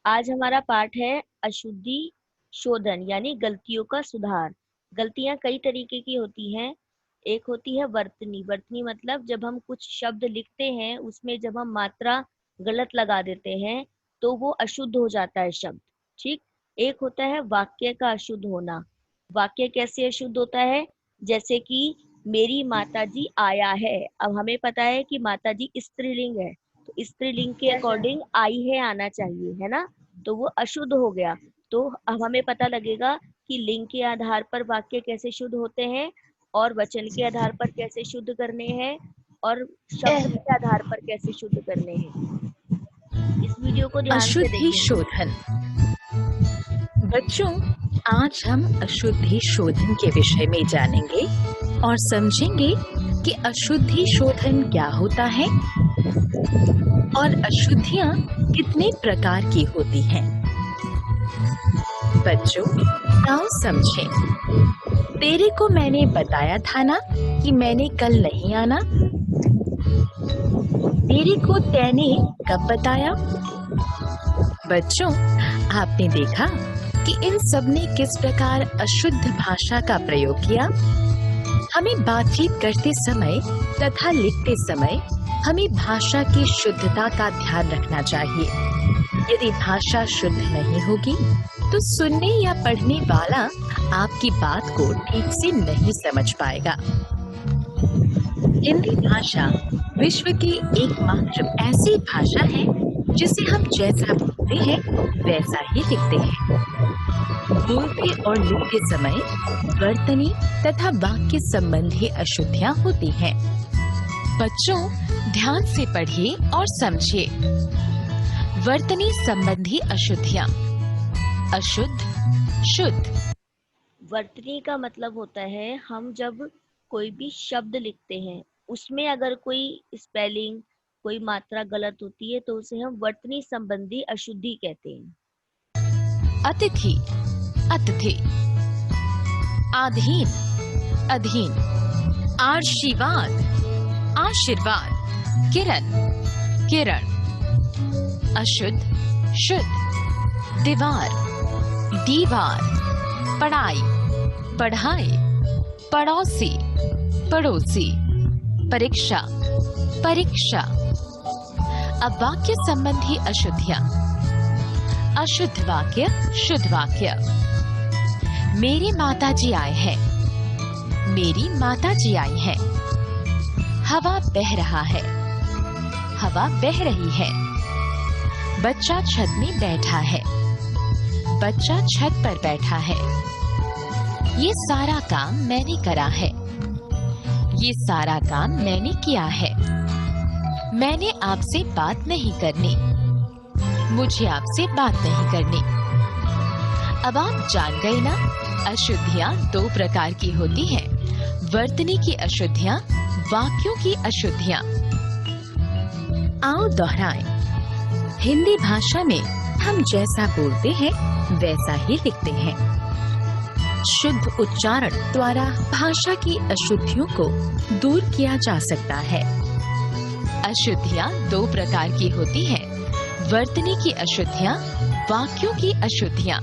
आज हमारा पाठ है अशुद्धि शोधन यानी गलतियों का सुधार। गलतियां कई तरीके की होती हैं। एक होती है वर्तनी। वर्तनी मतलब जब हम कुछ शब्द लिखते हैं उसमें जब हम मात्रा गलत लगा देते हैं तो वो अशुद्ध हो जाता है शब्द। ठीक। एक होता है वाक्य का अशुद्ध होना। वाक्य कैसे अशुद्ध होता है? जैसे कि मेरी माताजी आया है। अब हमें पता है कि माताजी स्त्रीलिंग है, तो स्त्रीलिंग के अकॉर्डिंग आई है आना चाहिए, है ना? तो वो अशुद्ध हो गया। तो अब हमें पता लगेगा कि लिंग के आधार पर वाक्य कैसे शुद्ध होते हैं और वचन के आधार पर कैसे शुद्ध करने हैं और शब्द के आधार पर कैसे शुद्ध करने हैं। इस वीडियो को ध्यान से अशुद्धि देखें। शोधन। बच्चों, आज हम अशुद्धि शोधन के विषय में जानेंगे और समझेंगे कि अशुद्धि शोधन क्या होता है और अशुद्धियाँ कितने प्रकार की होती हैं। बच्चों, आओ समझें। तेरे को मैंने बताया था ना कि मैंने कल नहीं आना। तेरे को तैने कब बताया? बच्चों, आपने देखा कि इन सब ने किस प्रकार अशुद्ध भाषा का प्रयोग किया। हमें बातचीत करते समय तथा लिखते समय हमें भाषा की शुद्धता का ध्यान रखना चाहिए। यदि भाषा शुद्ध नहीं होगी तो सुनने या पढ़ने वाला आपकी बात को ठीक से नहीं समझ पाएगा। हिंदी भाषा विश्व की एकमात्र ऐसी भाषा है जिसे हम जैसा बोलते हैं वैसा ही लिखते हैं। बोलते और लिखते समय वर्तनी तथा वाक्य संबंधी अशुद्धियां होती हैं। बच्चों, ध्यान से पढ़िए और समझिए। वर्तनी संबंधी अशुद्धियां। अशुद्ध, शुद्ध। वर्तनी का मतलब होता है हम जब कोई भी शब्द लिखते हैं उसमें अगर कोई स्पेलिंग कोई मात्रा गलत होती है तो उसे हम वर्तनी संबंधी अशुद्धि कहते हैं। अतिथि, अतिथि। आधीन, अधीन। आशीर्वाद, आशीर्वाद। किरण, किरण। अशुद्ध, शुद्ध। दीवार, दीवार। पढ़ाई, पढ़ाई। पड़ोसी, पड़ोसी। परीक्षा, परीक्षा। अब वाक्य संबंधी अशुद्धियां। अशुद्ध वाक्य, शुद्ध वाक्य। मेरे माताजी आए हैं। मेरी माताजी आई है। हवा बह रहा है। हवा बह रही है। बच्चा छत में बैठा है। बच्चा छत पर बैठा है। ये सारा काम मैंने करा है। ये सारा काम मैंने किया है। मैंने आपसे बात नहीं करनी। मुझे आपसे बात नहीं करनी। अब आप जान गए ना, अशुद्धियां दो प्रकार की होती हैं। वर्तनी की अशुद्धियां, वाक्यों की अशुद्धियां। आओ दोहराएं। हिंदी भाषा में हम जैसा बोलते हैं वैसा ही लिखते हैं। शुद्ध उच्चारण द्वारा भाषा की अशुद्धियों को दूर किया जा सकता है। अशुद्धियां दो प्रकार की होती हैं। वर्तनी की अशुद्धियां, वाक्यों की अशुद्धियां।